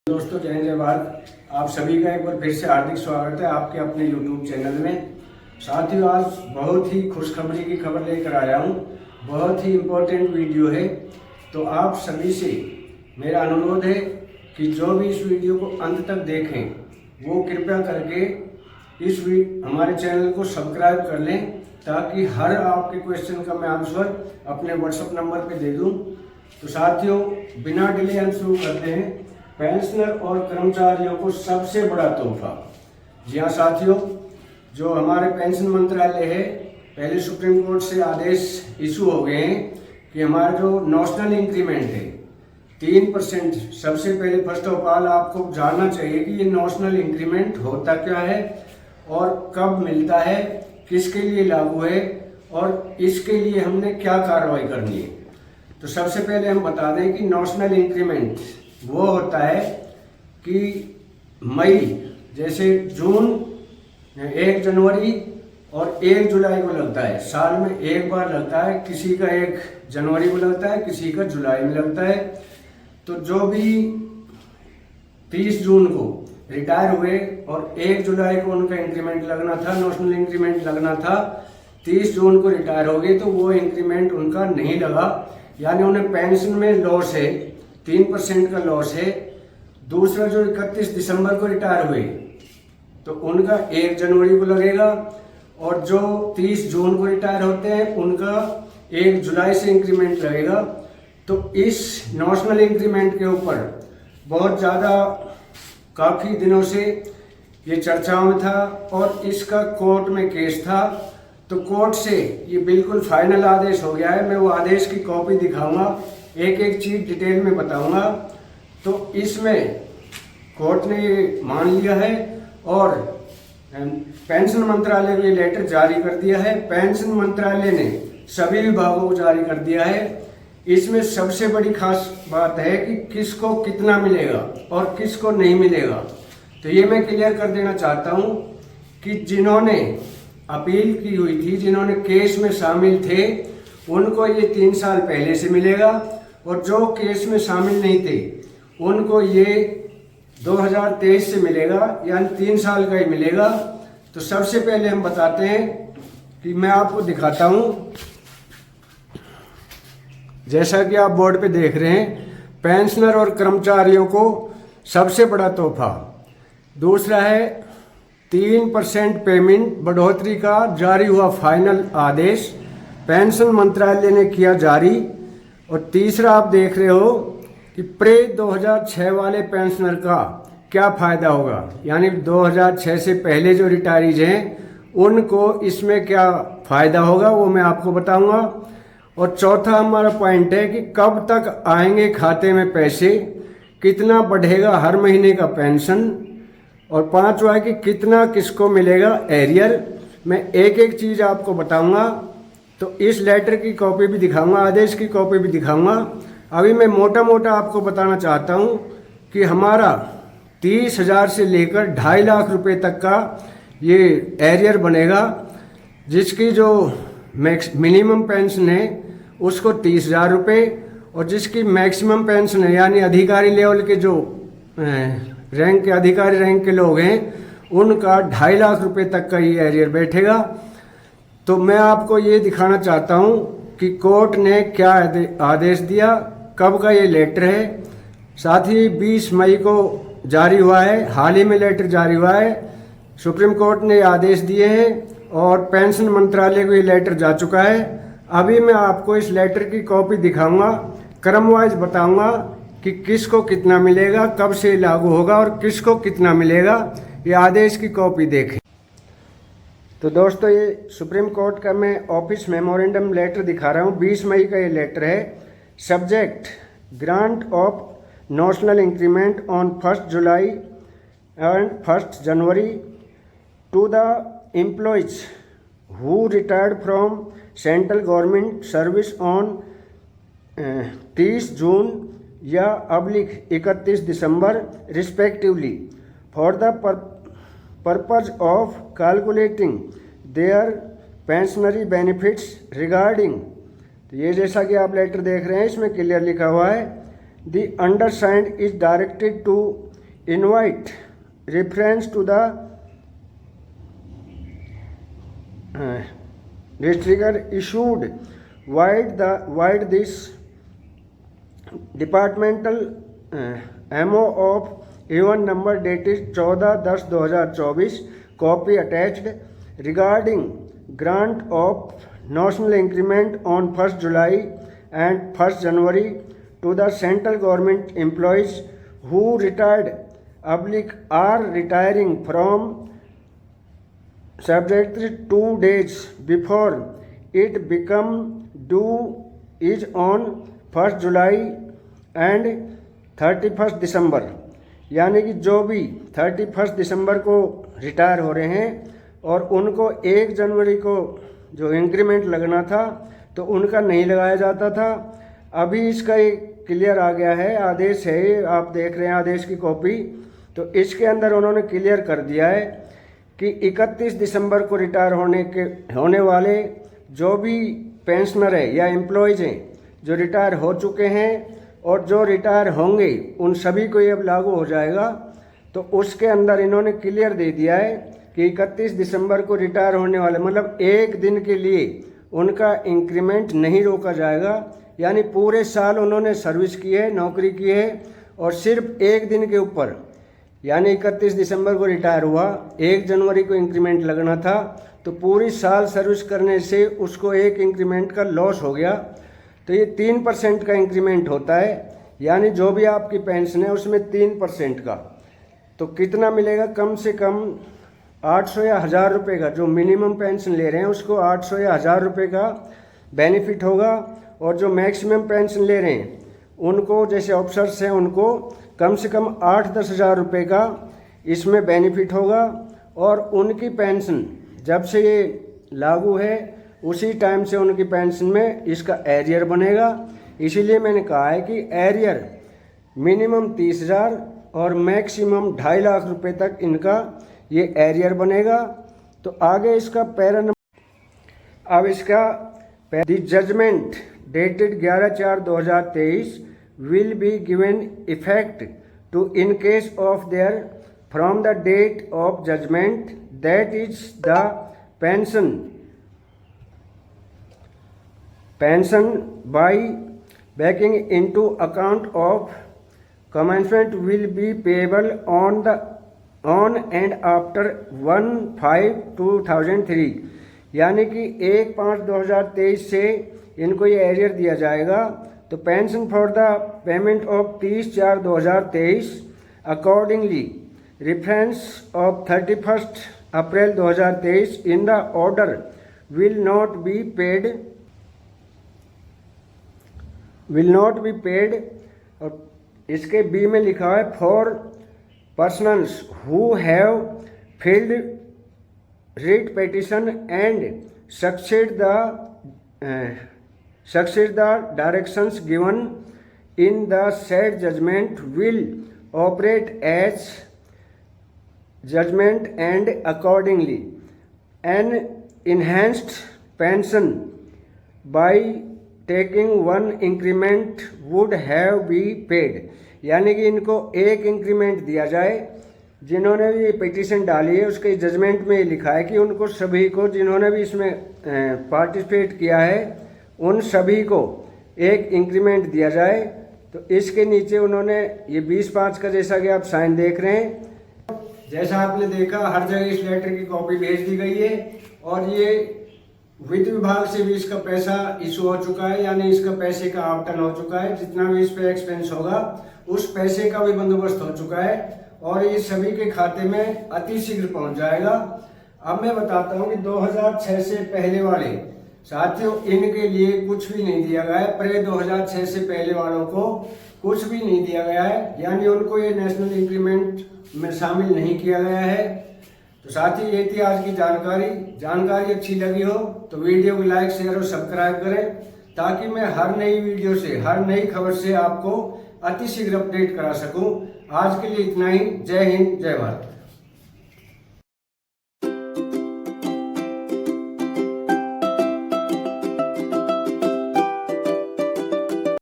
दोस्तों जय जय भारत। आप सभी का एक बार फिर से हार्दिक स्वागत है आपके अपने YouTube चैनल में। साथियों, आज बहुत ही खुशखबरी की खबर लेकर आया हूँ। बहुत ही इम्पोर्टेंट वीडियो है, तो आप सभी से मेरा अनुरोध है कि जो भी इस वीडियो को अंत तक देखें वो कृपया करके हमारे चैनल को सब्सक्राइब कर लें, ताकि हर आपके क्वेश्चन का मैं आंसर अपने व्हाट्सएप नंबर पे दे दूं। तो साथियों, बिना डिले हम शुरू करते हैं। पेंशनर और कर्मचारियों को सबसे बड़ा तोहफा। जी हाँ साथियों, जो हमारे पेंशन मंत्रालय है, पहले सुप्रीम कोर्ट से आदेश इशू हो गए हैं कि हमारा जो नेशनल इंक्रीमेंट है 3%। सबसे पहले फर्स्ट ऑफ ऑल आपको जानना चाहिए कि ये नेशनल इंक्रीमेंट होता क्या है और कब मिलता है, किसके लिए लागू है और इसके लिए हमने क्या कार्रवाई करनी है। तो सबसे पहले हम बता दें कि नेशनल इंक्रीमेंट वो होता है कि मई, जैसे जून 1 जनवरी और 1 जुलाई को लगता है, साल में एक बार लगता है। किसी का 1 जनवरी को लगता है, किसी का जुलाई में लगता है। तो जो भी 30 जून को रिटायर हुए और 1 जुलाई को उनका इंक्रीमेंट लगना था, नेशनल इंक्रीमेंट लगना था, 30 जून को रिटायर हो गए तो वो इंक्रीमेंट उनका नहीं लगा, यानी उन्हें पेंशन में लॉस है, 3% का लॉस है। दूसरा, जो 31 दिसंबर को रिटायर हुए तो उनका 1 जनवरी को लगेगा, और जो 30 जून को रिटायर होते हैं उनका 1 जुलाई से इंक्रीमेंट लगेगा। तो इस नेशनल इंक्रीमेंट के ऊपर बहुत ज़्यादा काफ़ी दिनों से ये चर्चाओं में था और इसका कोर्ट में केस था। तो कोर्ट से ये बिल्कुल फाइनल आदेश हो गया है। मैं वो आदेश की कॉपी दिखाऊंगा, एक एक चीज़ डिटेल में बताऊंगा। तो इसमें कोर्ट ने ये मान लिया है और पेंशन मंत्रालय को ये लेटर जारी कर दिया है। पेंशन मंत्रालय ने सभी विभागों को जारी कर दिया है। इसमें सबसे बड़ी खास बात है कि किसको कितना मिलेगा और किसको नहीं मिलेगा। तो ये मैं क्लियर कर देना चाहता हूँ कि जिन्होंने अपील की हुई थी, जिन्होंने केस में शामिल थे, उनको ये 3 साल पहले से मिलेगा, और जो केस में शामिल नहीं थे उनको ये 2023 से मिलेगा, यानी 3 साल का ही मिलेगा। तो सबसे पहले हम बताते हैं कि मैं आपको दिखाता हूँ, जैसा कि आप बोर्ड पे देख रहे हैं, पेंशनर और कर्मचारियों को सबसे बड़ा तोहफा। दूसरा है 3% पेमेंट बढ़ोतरी का जारी हुआ फाइनल आदेश, पेंशन मंत्रालय ने किया जारी। और तीसरा आप देख रहे हो कि प्रे 2006 वाले पेंशनर का क्या फ़ायदा होगा, यानी 2006 से पहले जो रिटायरीज हैं उनको इसमें क्या फ़ायदा होगा वो मैं आपको बताऊंगा। और चौथा हमारा पॉइंट है कि कब तक आएंगे खाते में पैसे, कितना बढ़ेगा हर महीने का पेंशन, और पांचवा है कि कितना किसको मिलेगा एरियर। मैं एक एक चीज़ आपको बताऊंगा। तो इस लेटर की कॉपी भी दिखाऊंगा, आदेश की कॉपी भी दिखाऊंगा। अभी मैं मोटा मोटा आपको बताना चाहता हूं कि हमारा 30,000 से लेकर 2.5 लाख रुपए तक का ये एरियर बनेगा, जिसकी जो मिनिमम पेंशन है उसको 30,000 रुपये, और जिसकी मैक्सिमम पेंशन है यानी अधिकारी लेवल के जो रैंक के अधिकारी रैंक के लोग हैं उनका 2.5 लाख रुपए तक का ये एरियर बैठेगा। तो मैं आपको ये दिखाना चाहता हूँ कि कोर्ट ने क्या आदेश दिया, कब का ये लेटर है। साथ ही 20 मई को जारी हुआ है, हाल ही में लेटर जारी हुआ है। सुप्रीम कोर्ट ने आदेश दिए हैं और पेंशन मंत्रालय को ये लेटर जा चुका है। अभी मैं आपको इस लेटर की कॉपी दिखाऊंगा, क्रम वाइज बताऊंगा कि किसको कितना मिलेगा, कब से लागू होगा और किसको कितना मिलेगा। ये आदेश की कॉपी देखें। तो दोस्तों, ये सुप्रीम कोर्ट का मैं ऑफिस मेमोरेंडम लेटर दिखा रहा हूँ। 20 मई का ये लेटर है। Subject grant of national increment on 1 July and 1 January to the employees who retired from central government service on 30 June या / 31 December respectively for the purpose of calculating their pensionary benefits regarding. तो ये जैसा कि आप letter देख रहे हैं, इसमें क्लियर लिखा हुआ है, the undersigned is directed to invite reference to the restriction issued wide this departmental MO of even number dated 14/10/2024 copy attached regarding grant of national increment on 1st July and 1st January to the central government employees who retired are retiring from subject 2 days before it become due is on 1st July and 31st December, यानी कि जो भी 31 दिसंबर को retire हो रहे हैं और उनको 1 जनवरी को जो इंक्रीमेंट लगना था तो उनका नहीं लगाया जाता था। अभी इसका एक क्लियर आ गया है, आदेश है, आप देख रहे हैं आदेश की कॉपी। तो इसके अंदर उन्होंने क्लियर कर दिया है कि 31 दिसंबर को रिटायर होने वाले जो भी पेंशनर है या एम्प्लॉयज़ हैं जो रिटायर हो चुके हैं और जो रिटायर होंगे उन सभी को ये अब लागू हो जाएगा। तो उसके अंदर इन्होंने क्लियर दे दिया है कि 31 दिसंबर को रिटायर होने वाले मतलब एक दिन के लिए उनका इंक्रीमेंट नहीं रोका जाएगा, यानी पूरे साल उन्होंने सर्विस की है, नौकरी की है और सिर्फ एक दिन के ऊपर यानी 31 दिसंबर को रिटायर हुआ, 1 जनवरी को इंक्रीमेंट लगना था तो पूरी साल सर्विस करने से उसको एक इंक्रीमेंट का लॉस हो गया। तो ये 3% का इंक्रीमेंट होता है, यानी जो भी आपकी पेंशन है उसमें 3% का। तो कितना मिलेगा? कम से कम 800 या 1000 रुपये का, जो मिनिमम पेंशन ले रहे हैं उसको 800 या 1000 रुपये का बेनिफिट होगा और जो मैक्सिमम पेंशन ले रहे हैं उनको, जैसे ऑफिसर्स हैं, उनको कम से कम 8-10 हज़ार रुपये का इसमें बेनिफिट होगा। और उनकी पेंशन जब से ये लागू है उसी टाइम से उनकी पेंशन में इसका एरियर बनेगा। इसीलिए मैंने कहा है कि एरियर मिनिमम 30,000 और मैक्सिमम 2.5 लाख रुपए तक इनका ये एरियर बनेगा। तो आगे इसका पैरा नंबर, अब इसका the judgment dated 11/4/2023 will be given effect to in case of their from the date of judgment, that is the pension by backing into account of commencement will be payable on and after 1/5/2003, यानी कि 1/5/2023 से इनको ये arrear दिया जाएगा। तो pension for the payment of 30/4/2023 accordingly reference of 31 April 2023 in the order will not be paid. और इसके बी में लिखा है for persons who have filled writ petition and succeed the directions given in the said judgment will operate as judgment and accordingly an enhanced pension by taking one increment would have be paid, यानी कि इनको एक increment दिया जाए। जिन्होंने भी petition डाली है उसके जजमेंट में लिखा है कि उनको सभी को, जिन्होंने भी इसमें पार्टिसिपेट किया है, उन सभी को एक इंक्रीमेंट दिया जाए। तो इसके नीचे उन्होंने ये 20/5 का, जैसा कि आप साइन देख रहे हैं, जैसा आपने देखा हर जगह इस लेटर की कॉपी भेज दी गई है और ये वित्त विभाग से भी इसका पैसा इशू हो चुका है, यानी इसका पैसे का आवंटन हो चुका है। जितना भी इस पे एक्सपेंस होगा उस पैसे का भी बंदोबस्त हो चुका है और ये सभी के खाते में अति शीघ्र पहुंच जाएगा। अब मैं बताता हूँ कि 2006 से पहले वाले साथियों, इनके लिए कुछ भी नहीं दिया गया है। प्रे 2006 से पहले वालों को कुछ भी नहीं दिया गया है, यानी उनको ये नेशनल इंक्रीमेंट में शामिल नहीं किया गया है। तो साथ ही ये थी आज की जानकारी अच्छी लगी हो तो वीडियो को लाइक, शेयर और सब्सक्राइब करें, ताकि मैं हर नई वीडियो से, हर नई खबर से आपको अति शीघ्र अपडेट करा सकूं। आज के लिए इतना ही। जय हिंद, जय भारत।